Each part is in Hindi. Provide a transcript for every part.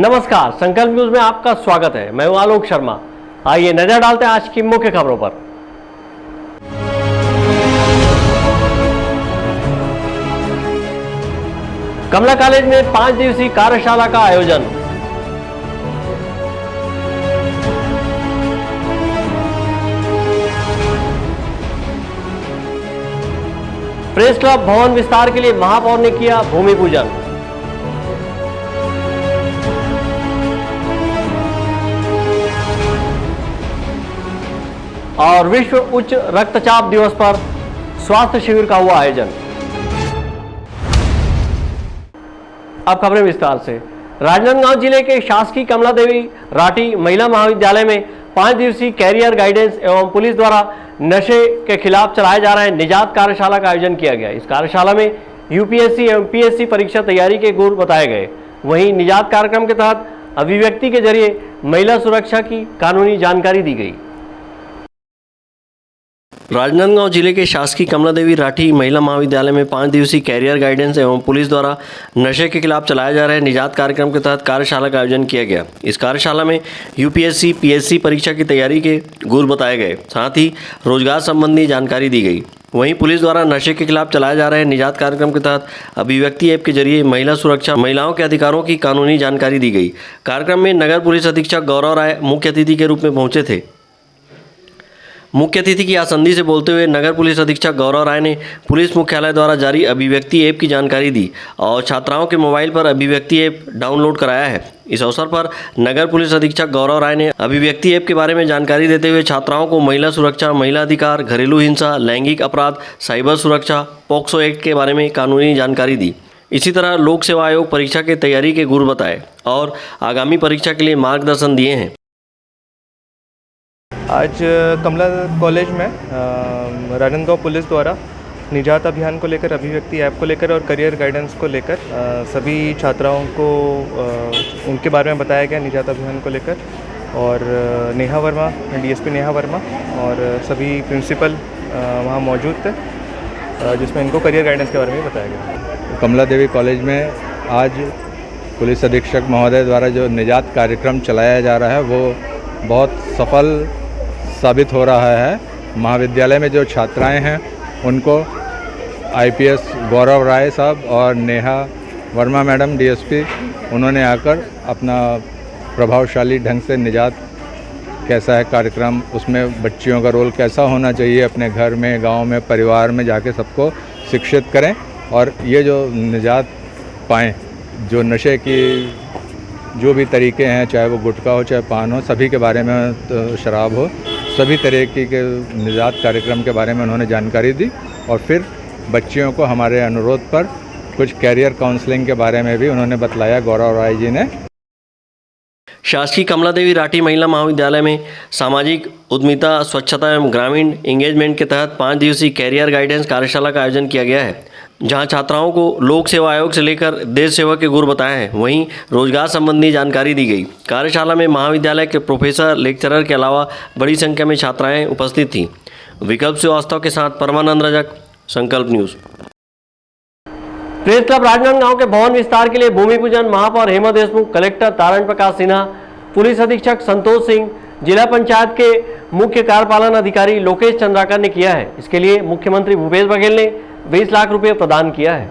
नमस्कार, संकल्प न्यूज में आपका स्वागत है। मैं हूं आलोक शर्मा। आइए नजर डालते हैं आज की मुख्य खबरों पर। कमला कॉलेज में 5 दिवसीय कार्यशाला का आयोजन। प्रेस क्लब भवन विस्तार के लिए महापौर ने किया भूमि पूजन। और विश्व उच्च रक्तचाप दिवस पर स्वास्थ्य शिविर का हुआ आयोजन। अब खबरें विस्तार से। राजनांदगांव जिले के शासकीय कमला देवी राठी महिला महाविद्यालय में 5 दिवसीय कैरियर गाइडेंस एवं पुलिस द्वारा नशे के खिलाफ चलाए जा रहे निजात कार्यशाला का आयोजन किया गया। इस कार्यशाला में यूपीएससी एवं पीएससी परीक्षा तैयारी के गुर बताए गए। वहीं निजात कार्यक्रम के तहत अभिव्यक्ति के जरिए महिला सुरक्षा की कानूनी जानकारी दी गई। राजनांदगांव जिले के शासकीय कमला देवी राठी महिला महाविद्यालय में 5 दिवसीय कैरियर गाइडेंस एवं पुलिस द्वारा नशे के खिलाफ चलाए जा रहे निजात कार्यक्रम के तहत कार्यशाला का आयोजन किया गया। इस कार्यशाला में यूपीएससी पीएससी परीक्षा की तैयारी के गुर बताए गए, साथ ही रोजगार संबंधी जानकारी दी गई। वहीं पुलिस द्वारा नशे के खिलाफ चलाए जा रहे निजात कार्यक्रम के तहत अभिव्यक्ति ऐप के जरिए महिला सुरक्षा, महिलाओं के अधिकारों की कानूनी जानकारी दी गई। कार्यक्रम में नगर पुलिस अधीक्षक गौरव राय मुख्य अतिथि के रूप में पहुंचे थे। मुख्य अतिथि की आसंदी से बोलते हुए नगर पुलिस अधीक्षक गौरव राय ने पुलिस मुख्यालय द्वारा जारी अभिव्यक्ति ऐप की जानकारी दी और छात्राओं के मोबाइल पर अभिव्यक्ति ऐप डाउनलोड कराया है। इस अवसर पर नगर पुलिस अधीक्षक गौरव राय ने अभिव्यक्ति ऐप के बारे में जानकारी देते हुए छात्राओं को महिला सुरक्षा, महिला अधिकार, घरेलू हिंसा, लैंगिक अपराध, साइबर सुरक्षा, पॉक्सो एक्ट के बारे में कानूनी जानकारी दी। इसी तरह लोक सेवा आयोग परीक्षा की तैयारी के गुर बताए और आगामी परीक्षा के लिए मार्गदर्शन दिए हैं। आज कमला कॉलेज में राजनांदगांव पुलिस द्वारा निजात अभियान को लेकर, अभिव्यक्ति ऐप को लेकर और करियर गाइडेंस को लेकर सभी छात्राओं को उनके बारे में बताया गया निजात अभियान को लेकर। और नेहा वर्मा, डीएसपी नेहा वर्मा और सभी प्रिंसिपल वहाँ मौजूद थे, जिसमें इनको करियर गाइडेंस के बारे में बताया गया। कमला देवी कॉलेज में आज पुलिस अधीक्षक महोदय द्वारा जो निजात कार्यक्रम चलाया जा रहा है वो बहुत सफल साबित हो रहा है। महाविद्यालय में जो छात्राएं हैं उनको आईपीएस गौरव राय साहब और नेहा वर्मा मैडम डीएसपी, उन्होंने आकर अपना प्रभावशाली ढंग से निजात कैसा है कार्यक्रम, उसमें बच्चियों का रोल कैसा होना चाहिए, अपने घर में, गांव में, परिवार में जाके सबको शिक्षित करें और ये जो निजात पाएँ, जो नशे की जो भी तरीके हैं, चाहे वो गुटखा हो चाहे पान हो, सभी के बारे में, तो शराब हो, सभी तरीके के निजात कार्यक्रम के बारे में उन्होंने जानकारी दी। और फिर बच्चियों को हमारे अनुरोध पर कुछ कैरियर काउंसलिंग के बारे में भी उन्होंने बतलाया गौरव राय जी ने। शासकीय कमला देवी राठी महिला महाविद्यालय में सामाजिक उद्यमिता, स्वच्छता एवं ग्रामीण एंगेजमेंट के तहत 5 दिवसीय कैरियर गाइडेंस कार्यशाला का आयोजन किया गया है, जहां छात्राओं को लोक सेवा आयोग से लेकर देश सेवा के गुर बताए हैं। वहीं रोजगार संबंधी जानकारी दी गई। कार्यशाला में महाविद्यालय के प्रोफेसर, लेक्चरर के अलावा बड़ी संख्या में छात्राएं उपस्थित थीं। विकल्प श्रीवास्तव के साथ परमानंद रजक, संकल्प न्यूज। प्रेस क्लब राजनांदगांव के भवन विस्तार के लिए भूमि पूजन महापौर हेमा देशमुख, कलेक्टर तारण प्रकाश सिन्हा, पुलिस अधीक्षक संतोष सिंह, जिला पंचायत के मुख्य कार्यपालन अधिकारी लोकेश चंद्राकर ने किया है। इसके लिए मुख्यमंत्री भूपेश बघेल ने 20 लाख रुपए प्रदान किया है।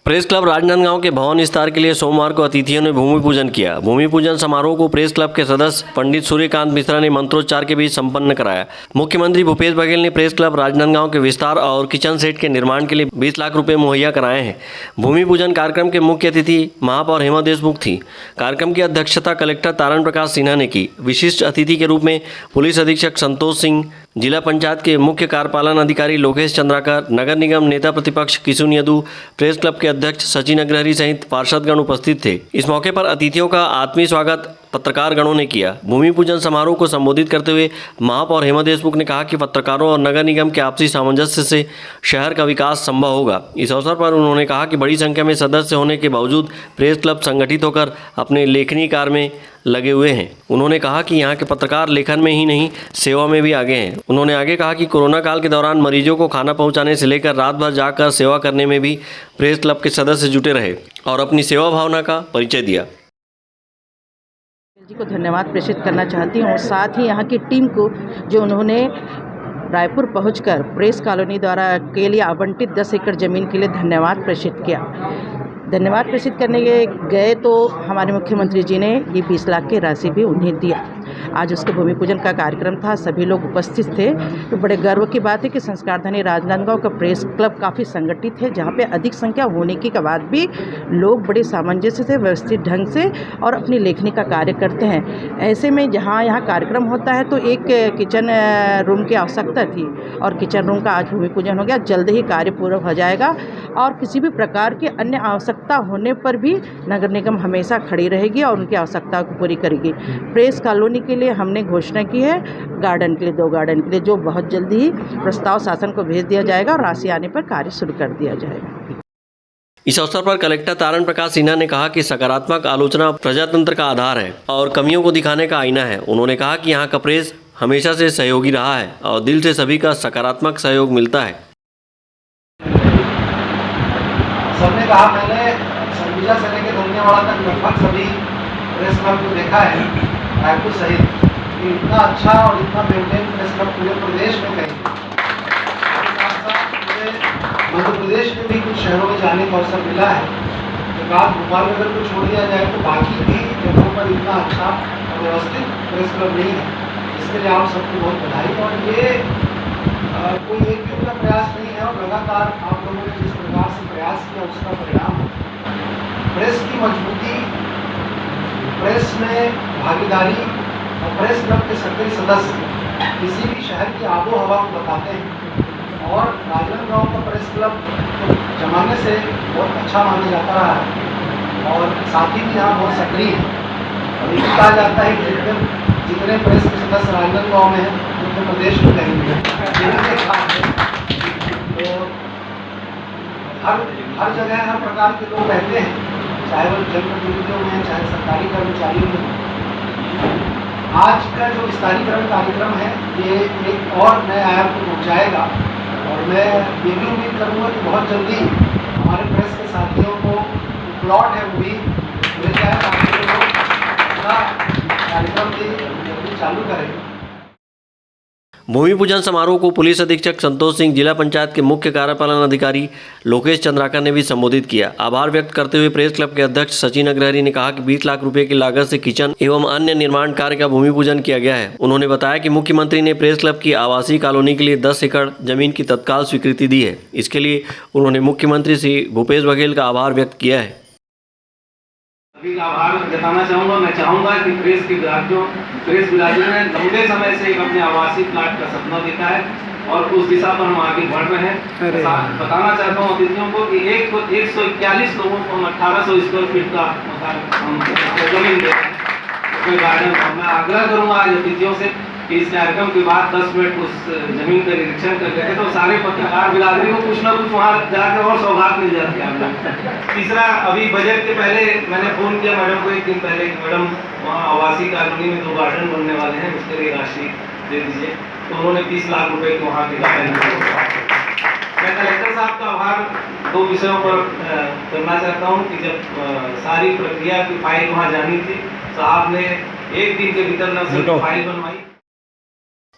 प्रेस क्लब राजनांदगांव के भवन विस्तार के लिए सोमवार को अतिथियों ने भूमि पूजन किया। भूमि पूजन समारोह को प्रेस क्लब के सदस्य पंडित सूर्यकांत मिश्रा ने मंत्रोच्चार के बीच संपन्न कराया। मुख्यमंत्री भूपेश बघेल ने प्रेस क्लब राजनांदगांव के विस्तार और किचन सेट के निर्माण के लिए 20 लाख रुपए मुहैया कराए हैं। भूमि पूजन कार्यक्रम के मुख्य अतिथि महापौर हेमा देशमुख थी। कार्यक्रम की अध्यक्षता कलेक्टर तारण प्रकाश सिन्हा ने की। विशिष्ट अतिथि के रूप में पुलिस अधीक्षक संतोष सिंह, जिला पंचायत के मुख्य कार्यपालन अधिकारी लोकेश चंद्राकर, नगर निगम नेता प्रतिपक्ष किशुन यदु, प्रेस क्लब के अध्यक्ष सचिन अग्रहरी सहित पार्षदगण उपस्थित थे। इस मौके पर अतिथियों का आत्मीय स्वागत पत्रकार गणों ने किया। भूमि पूजन समारोह को संबोधित करते हुए महापौर हेमा देशमुख ने कहा कि पत्रकारों और नगर निगम के आपसी सामंजस्य से शहर का विकास संभव होगा। इस अवसर पर उन्होंने कहा कि बड़ी संख्या में सदस्य होने के बावजूद प्रेस क्लब संगठित होकर अपने लेखनी कार्य में लगे हुए हैं। उन्होंने कहा कि यहाँ के पत्रकार लेखन में ही नहीं सेवा में भी आगे हैं। उन्होंने आगे कहा कि कोरोना काल के दौरान मरीजों को खाना पहुँचाने से लेकर रात भर जाकर सेवा करने में भी प्रेस क्लब के सदस्य जुटे रहे और अपनी सेवा भावना का परिचय दिया। जी को धन्यवाद प्रेषित करना चाहती हूँ और साथ ही यहाँ की टीम को जो उन्होंने रायपुर पहुंचकर प्रेस कॉलोनी द्वारा के लिए आवंटित 10 एकड़ ज़मीन के लिए धन्यवाद प्रेषित किया। धन्यवाद प्रेषित करने गए तो हमारे मुख्यमंत्री जी ने ये 20 लाख की राशि भी उन्हें दिया। आज उसके भूमि पूजन का कार्यक्रम था, सभी लोग उपस्थित थे। तो बड़े गर्व की बात है कि संस्कारधनी राजनांदगांव का प्रेस क्लब काफ़ी संगठित है, जहाँ पे अधिक संख्या होने के बाद भी लोग बड़े सामंजस्य से व्यवस्थित ढंग से और अपनी लेखनी का कार्य करते हैं। ऐसे में जहाँ यहाँ कार्यक्रम होता है तो एक किचन रूम की आवश्यकता थी और किचन रूम का आज भूमि पूजन हो गया। जल्द ही कार्य पूरा हो जाएगा और किसी भी प्रकार की अन्य आवश्यकता होने पर भी नगर निगम हमेशा खड़ी रहेगी और उनकी आवश्यकता को पूरी करेगी। प्रेस कॉलोनी के लिए हमने घोषणा की है गार्डन के लिए, 2 गार्डन के लिए, जो बहुत जल्दी ही प्रस्ताव शासन को भेज दिया जाएगा और राशि आने पर कार्य शुरू कर दिया जाएगा। इस अवसर पर कलेक्टर तारण प्रकाश सिन्हा ने कहा कि सकारात्मक आलोचना प्रजातंत्र का आधार है और कमियों को दिखाने का आईना है। उन्होंने कहा कि यहाँ का प्रेस हमेशा से सहयोगी रहा है और दिल से सभी का सकारात्मक सहयोग मिलता है। सबने कहा, मैंने सरगुजा से लेकर धनियावाड़ा तक लगभग सभी प्रेस क्लब को देखा है रायपुर सहित, कि इतना अच्छा और इतना मेंटेन प्रेस क्लब पूरे प्रदेश में कहीं। साथ साथ मुझे मध्य प्रदेश में भी कुछ शहरों में जाने का अवसर मिला है। एक आध भोपाल में अगर को छोड़ दिया जाए तो बाकी भी जगहों पर इतना अच्छा और व्यवस्थित प्रेस क्लब नहीं है। इसके लिए आप सबको बहुत बधाई। और ये कोई एक दिन का प्रयास नहीं है और लगातार आप लोगों ने जिस प्रकार से प्रयास किया उसका परिणाम है। प्रेस की मजबूती, प्रेस में भागीदारी और प्रेस क्लब के सक्रिय सदस्य किसी भी शहर की आबो हवा को बताते हैं और राजनांदगांव का प्रेस क्लब तो जमाने से बहुत अच्छा माना जाता रहा है और साथी भी यहाँ बहुत सक्रिय है। और ये कहा जाता है कि जितने प्रेस के सदस्य राजनांदगांव में हैं उत्तर प्रदेश में कहीं भी तो हर जगह हर प्रकार के लोग रहते हैं, चाहे वो जनप्रतिनिधियों में चाहे सरकारी कर्मचारियों में। आज का जो विस्तारीकरण कार्यक्रम है ये एक और नए आयाम को पहुँचाएगा और मैं ये भी उम्मीद करूँगा कि बहुत जल्दी हमारे प्रेस के साथियों को प्लॉट है वो भी मिल जाए ताकि लोग अपना कार्यक्रम भी जल्दी चालू करें। भूमि पूजन समारोह को पुलिस अधीक्षक संतोष सिंह, जिला पंचायत के मुख्य कार्यपालन अधिकारी लोकेश चंद्राकर ने भी संबोधित किया। आभार व्यक्त करते हुए प्रेस क्लब के अध्यक्ष सचिन अग्रहरी ने कहा कि 20 लाख रुपए की लागत से किचन एवं अन्य निर्माण कार्य का भूमि पूजन किया गया है। उन्होंने बताया कि मुख्यमंत्री ने प्रेस क्लब की आवासीय कॉलोनी के लिए 10 एकड़ जमीन की तत्काल स्वीकृति दी है। इसके लिए उन्होंने मुख्यमंत्री श्री भूपेश बघेल का आभार व्यक्त किया है। सभी का आभार जताना चाहूँगा। मैं चाहूँगा कि प्रेस बिरादरी ने लंबे समय से एक अपने आवासीय प्लाट का सपना देखा है और उस दिशा पर हम आगे बढ़ रहे हैं। बताना चाहता हूँ अतिथियों को कि 141 लोगों को हम 1800 स्क्वायर फीट का जमीन दे रहे हैं उसमें गार्डन। मैं आग्रह करूँगा आज अतिथियों से कि इस कार्यक्रम के बाद 10 मिनट उस जमीन का निरीक्षण कर लेते तो सारे पत्रकार बिरादरी को कुछ ना कुछ वहाँ जाकर और सौगात मिल जाती है। तीसरा, अभी बजट के पहले मैंने फ़ोन किया मैडम को 1 दिन पहले कि मैडम वहाँ आवासीय कॉलोनी में 2 गार्डन बनने वाले हैं, उसके लिए राशि दे दीजिए। तो उन्होंने 30 लाख रुपए के वहाँ के गार्डन। मैं कलेक्टर साहब का आभार 2 विषयों पर करना चाहता हूँ कि जब सारी प्रक्रिया की फाइल वहाँ जानी थी, साहब ने 1 दिन के भीतर न सिर्फ फाइल बनवाई।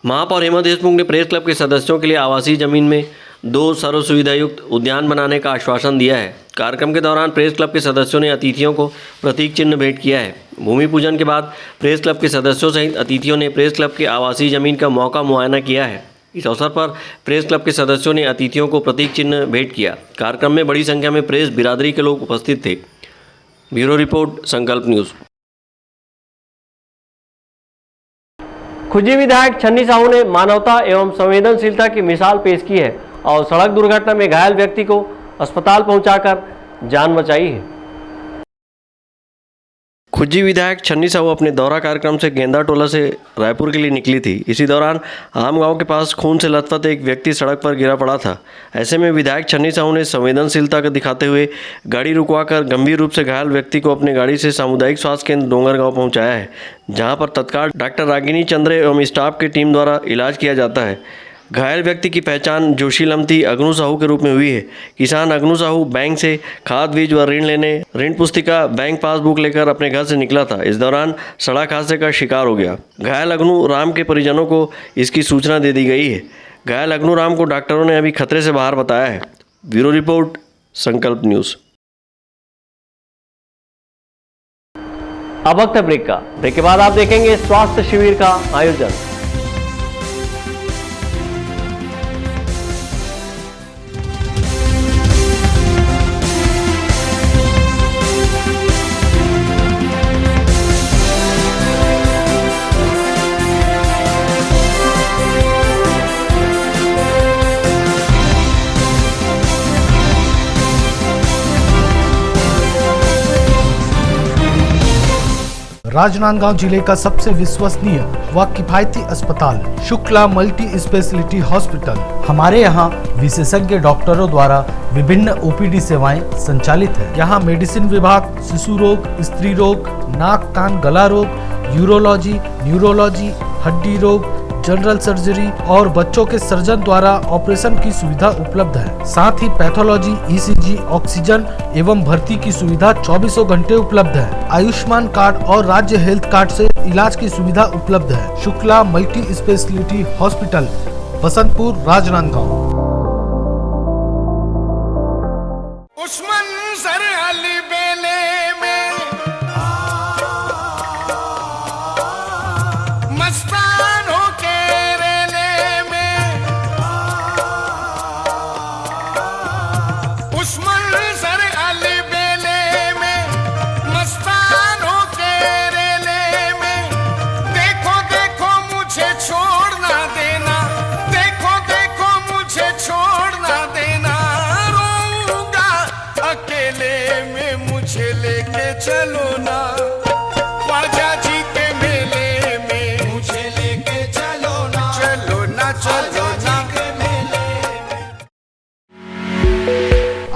महापौर हेमा देशमुख ने प्रेस क्लब के सदस्यों के लिए आवासीय जमीन में 2 सर्व सुविधायुक्त उद्यान बनाने का आश्वासन दिया है। कार्यक्रम के दौरान प्रेस क्लब के सदस्यों ने अतिथियों को प्रतीक चिन्ह भेंट किया है। भूमि पूजन के बाद प्रेस क्लब के सदस्यों सहित अतिथियों ने प्रेस क्लब के आवासीय जमीन का मौका मुआयना किया है। इस अवसर पर प्रेस क्लब के सदस्यों ने अतिथियों को प्रतीक चिन्ह भेंट किया। कार्यक्रम में बड़ी संख्या में प्रेस बिरादरी के लोग उपस्थित थे। ब्यूरो रिपोर्ट, संकल्प न्यूज़। खुजी विधायक छन्नी साहू ने मानवता एवं संवेदनशीलता की मिसाल पेश की है और सड़क दुर्घटना में घायल व्यक्ति को अस्पताल पहुंचाकर जान बचाई है। खुज्जी विधायक छन्नी साहू अपने दौरा कार्यक्रम से गेंदा टोला से रायपुर के लिए निकली थी। इसी दौरान आम गांव के पास खून से लथपथ एक व्यक्ति सड़क पर गिरा पड़ा था। ऐसे में विधायक छन्नी साहू ने संवेदनशीलता का दिखाते हुए गाड़ी रुकवाकर गंभीर रूप से घायल व्यक्ति को अपनी गाड़ी से सामुदायिक स्वास्थ्य केंद्र डोंगरगांव पहुंचाया है, जहां पर तत्काल डॉक्टर रागिनी चंद्रे एवं स्टाफ की टीम द्वारा इलाज किया जाता है। घायल व्यक्ति की पहचान जोशीलमती अग्नू साहू के रूप में हुई है। किसान अग्नू साहू बैंक से खाद बीज व ऋण लेने ऋण पुस्तिका बैंक पासबुक लेकर अपने घर से निकला था। इस दौरान सड़क हादसे का शिकार हो गया। घायल अग्नू राम के परिजनों को इसकी सूचना दे दी गई है। घायल अग्नू राम को डॉक्टरों ने अभी खतरे से बाहर बताया है। ब्यूरो रिपोर्ट, संकल्प न्यूज़। अब वक्त है ब्रेक का। ब्रेक के बाद आप देखेंगे स्वास्थ्य शिविर का आयोजन। राजनांदगांव जिले का सबसे विश्वसनीय व किफायती अस्पताल शुक्ला मल्टी स्पेशलिटी हॉस्पिटल। हमारे यहाँ विशेषज्ञ डॉक्टरों द्वारा विभिन्न ओपीडी सेवाएं संचालित है। यहाँ मेडिसिन विभाग, शिशु रोग, स्त्री रोग, नाक कान गला रोग, यूरोलॉजी, न्यूरोलॉजी, हड्डी रोग, जनरल सर्जरी और बच्चों के सर्जन द्वारा ऑपरेशन की सुविधा उपलब्ध है। साथ ही पैथोलॉजी, ईसीजी, ऑक्सीजन एवं भर्ती की सुविधा 24 घंटे उपलब्ध है। आयुष्मान कार्ड और राज्य हेल्थ कार्ड से इलाज की सुविधा उपलब्ध है। Shukla multi speciality hospital, Basantpur, Rajnandgaon. चलो ना ख्वाजा जी के मेले में, मुझे लेके चलो ना, चलो ना, चलो ना।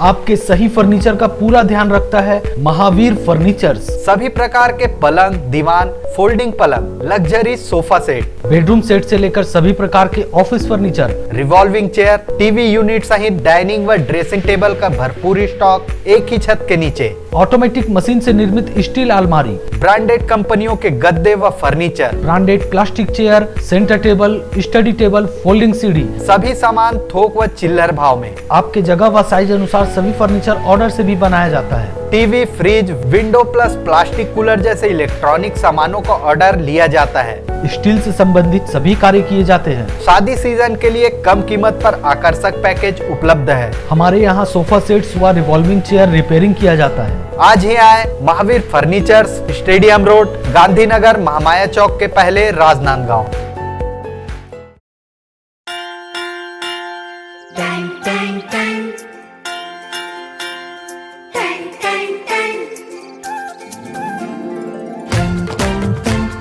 आपके सही फर्नीचर का पूरा ध्यान रखता है महावीर फर्नीचर्स। सभी प्रकार के पलंग, दीवान, फोल्डिंग पलंग, luxury sofa set, bedroom set से लेकर सभी प्रकार के office furniture, revolving chair, TV unit सहित डाइनिंग व ड्रेसिंग टेबल का भरपूर स्टॉक एक ही छत के नीचे। ऑटोमेटिक मशीन से निर्मित स्टील अलमारी, ब्रांडेड कंपनियों के गद्दे व furniture, branded plastic chair, centre table, study table, folding सीढ़ी, सभी सामान थोक व चिल्लर भाव में। आपके जगह व साइज अनुसार सभी फर्नीचर ऑर्डर से भी बनाया जाता है। TV, fridge, window plus plastic cooler जैसे इलेक्ट्रॉनिक सामानों का ऑर्डर लिया जाता है। स्टील से संबंधित सभी कार्य किए जाते हैं। शादी सीजन के लिए कम कीमत पर आकर्षक पैकेज उपलब्ध है। हमारे यहाँ सोफा सेट्स व रिवॉल्विंग चेयर रिपेयरिंग किया जाता है। आज ही आए Mahavir furnitures, stadium road, Gandhinagar, Mahamaya Chowk के पहले, राजनांदगांव।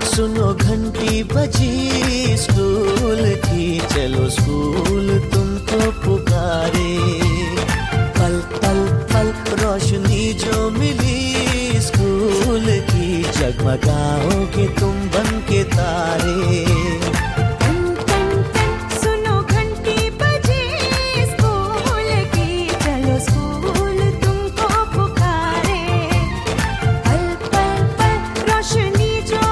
सुनो घंटी बजी स्कूल की, चलो स्कूल तुमको पुकारे। पल पल पल रोशनी जो मिली स्कूल की, जगमगाओगे तुम बन के तारे। सुनो घंटी बजी स्कूल की, चलो स्कूल तुमको पुकारे। पल पल पल रोशनी जो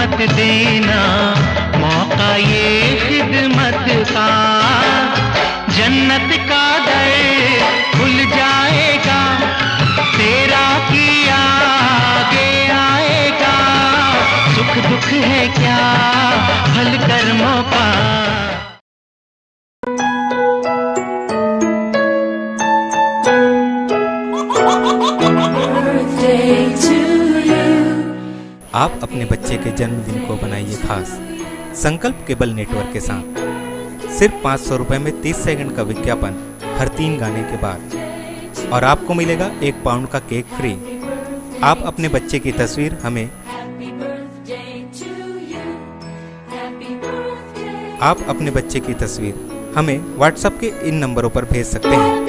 मत देना मौका ये खिदमत का, जन्नत का दर खुल जाएगा, तेरा किया आगे आएगा, सुख दुख है क्या भल कर्मों का। आप अपने बच्चे के जन्मदिन को बनाइए खास संकल्प केबल नेटवर्क के साथ। सिर्फ 500 रुपये में 30 सेकंड का विज्ञापन हर 3 गाने के बाद, और आपको मिलेगा 1 पाउंड का केक फ्री। आप अपने बच्चे की तस्वीर हमें व्हाट्सएप के इन नंबरों पर भेज सकते हैं।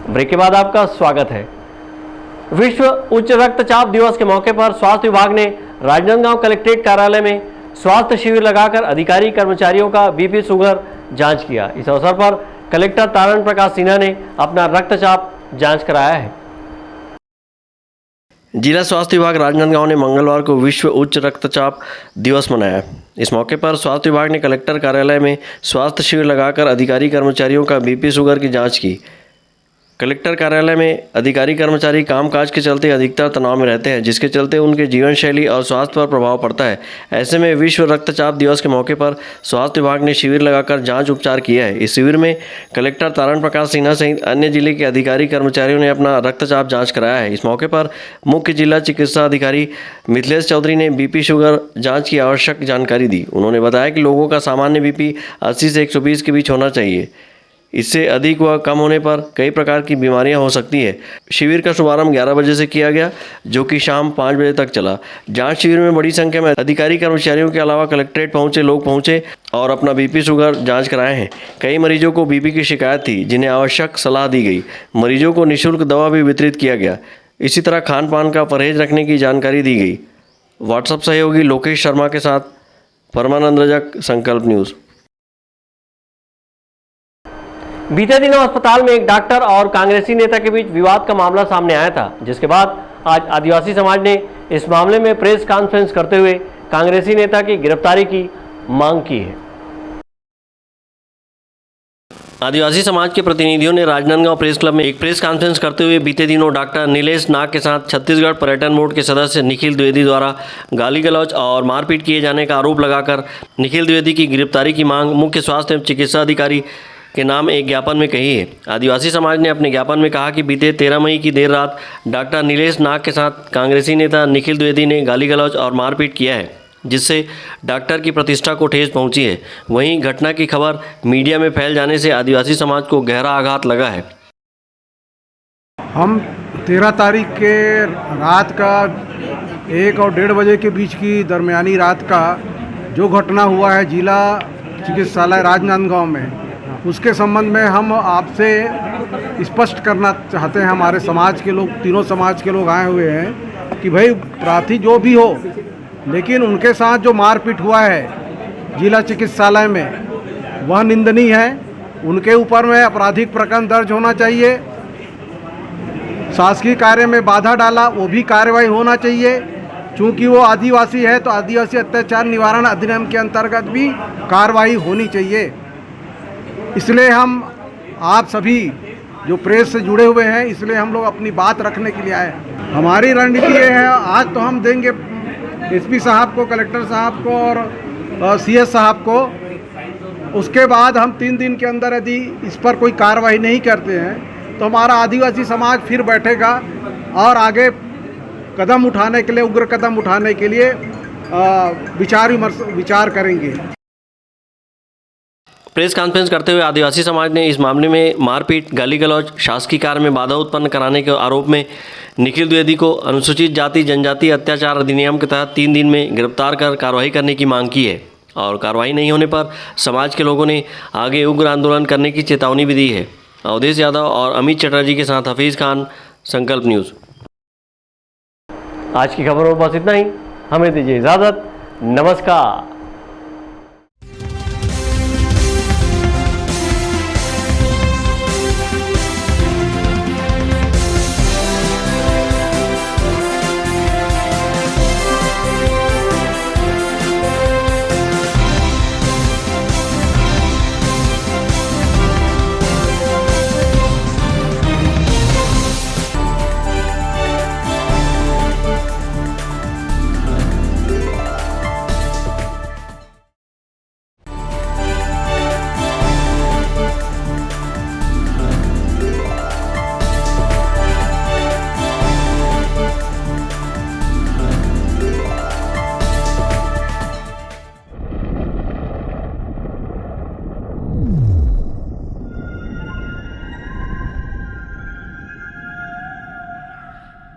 ब्रेक के बाद आपका स्वागत है। विश्व उच्च रक्तचाप दिवस के मौके पर स्वास्थ्य विभाग ने राजनांदगांव कलेक्ट्रेट कार्यालय में स्वास्थ्य शिविर लगाकर अधिकारी कर्मचारियों का बीपी शुगर जांच किया। इस अवसर पर कलेक्टर तारण प्रकाश सिन्हा ने अपना रक्तचाप जांच कराया है। जिला स्वास्थ्य विभाग राजनांदगांव ने मंगलवार को विश्व उच्च रक्तचाप दिवस मनाया। इस मौके पर स्वास्थ्य विभाग ने कलेक्टर कार्यालय में स्वास्थ्य शिविर लगाकर अधिकारी कर्मचारियों का बीपी शुगर की जांच की। कलेक्टर कार्यालय में अधिकारी कर्मचारी कामकाज के चलते अधिकतर तनाव में रहते हैं, जिसके चलते उनके जीवन शैली और स्वास्थ्य पर प्रभाव पड़ता है। ऐसे में विश्व रक्तचाप दिवस के मौके पर स्वास्थ्य विभाग ने शिविर लगाकर जांच उपचार किया है। इस शिविर में कलेक्टर तारण प्रकाश सिन्हा सहित अन्य जिले के अधिकारी कर्मचारियों ने अपना रक्तचाप जाँच कराया है। इस मौके पर मुख्य जिला चिकित्सा अधिकारी मिथिलेश चौधरी ने बीपी शुगर जाँच की आवश्यक जानकारी दी। उन्होंने बताया कि लोगों का सामान्य बीपी 80 से 120 के बीच होना चाहिए। इससे अधिक व कम होने पर कई प्रकार की बीमारियां हो सकती है। शिविर का शुभारंभ 11 बजे से किया गया, जो कि शाम 5 बजे तक चला। जांच शिविर में बड़ी संख्या में अधिकारी कर्मचारियों के अलावा कलेक्ट्रेट पहुंचे लोग पहुंचे और अपना बीपी शुगर जांच कराए हैं। कई मरीजों को बीपी की शिकायत थी, जिन्हें आवश्यक सलाह दी गई। मरीजों को निःशुल्क दवा भी वितरित किया गया। इसी तरह खान पान का परहेज रखने की जानकारी दी गई। व्हाट्सएप सहयोगी लोकेश शर्मा के साथ परमानंद रजक, संकल्प न्यूज़। बीते दिनों अस्पताल में एक डॉक्टर और कांग्रेसी नेता के बीच विवाद का मामला सामने आया था, जिसके बाद आज आदिवासी समाज ने इस मामले में प्रेस कॉन्फ्रेंस करते हुए कांग्रेसी नेता की गिरफ्तारी की मांग की है। आदिवासी समाज के प्रतिनिधियों ने राजनांदगांव प्रेस क्लब में एक प्रेस कॉन्फ्रेंस करते हुए बीते दिनों डॉक्टर नीलेश नाग के साथ छत्तीसगढ़ पर्यटन बोर्ड के सदस्य निखिल द्विवेदी द्वारा गाली गलौज और मारपीट किए जाने का आरोप लगाकर निखिल द्विवेदी की गिरफ्तारी की मांग मुख्य स्वास्थ्य एवं चिकित्सा अधिकारी के नाम एक ज्ञापन में कही है। आदिवासी समाज ने अपने ज्ञापन में कहा कि बीते 13 मई की देर रात डॉक्टर नीलेश नाग के साथ कांग्रेसी नेता निखिल द्विवेदी ने गाली गलौज और मारपीट किया है, जिससे डॉक्टर की प्रतिष्ठा को ठेस पहुंची है। वहीं घटना की खबर मीडिया में फैल जाने से आदिवासी समाज को गहरा आघात लगा है। हम 13 तारीख के रात का 1 और 1:30 बजे के बीच की दरमियानी रात का जो घटना हुआ है जिला चिकित्सालय राजनांदगांव में, उसके संबंध में हम आपसे स्पष्ट करना चाहते हैं। हमारे समाज के लोग, तीनों समाज के लोग आए हुए हैं कि भाई प्रार्थी जो भी हो, लेकिन उनके साथ जो मारपीट हुआ है जिला चिकित्सालय में वह निंदनीय है। उनके ऊपर में आपराधिक प्रकरण दर्ज होना चाहिए। शासकीय कार्य में बाधा डाला, वो भी कार्रवाई होना चाहिए। चूँकि वो आदिवासी है तो आदिवासी अत्याचार निवारण अधिनियम के अंतर्गत भी कार्रवाई होनी चाहिए। इसलिए हम आप सभी जो प्रेस से जुड़े हुए हैं, इसलिए हम लोग अपनी बात रखने के लिए आए। हमारी रणनीति ये है, आज तो हम देंगे एसपी साहब को, कलेक्टर साहब को और सीएस साहब को। उसके बाद हम 3 दिन के अंदर यदि इस पर कोई कार्रवाई नहीं करते हैं तो हमारा आदिवासी समाज फिर बैठेगा और आगे कदम उठाने के लिए, उग्र कदम उठाने के लिए विचार करेंगे। प्रेस कॉन्फ्रेंस करते हुए आदिवासी समाज ने इस मामले में मारपीट, गाली गलौज, शासकीय कार्य में बाधा उत्पन्न कराने के आरोप में निखिल द्विवेदी को अनुसूचित जाति जनजाति अत्याचार अधिनियम के तहत 3 दिन में गिरफ्तार कर कार्रवाई करने की मांग की है और कार्रवाई नहीं होने पर समाज के लोगों ने आगे उग्र आंदोलन करने की चेतावनी भी दी है। अवधेश यादव और अमित चटर्जी के साथ हफीज़ खान, संकल्प न्यूज़। आज की खबरों में बस इतना ही। हमें दीजिए इजाज़त। नमस्कार।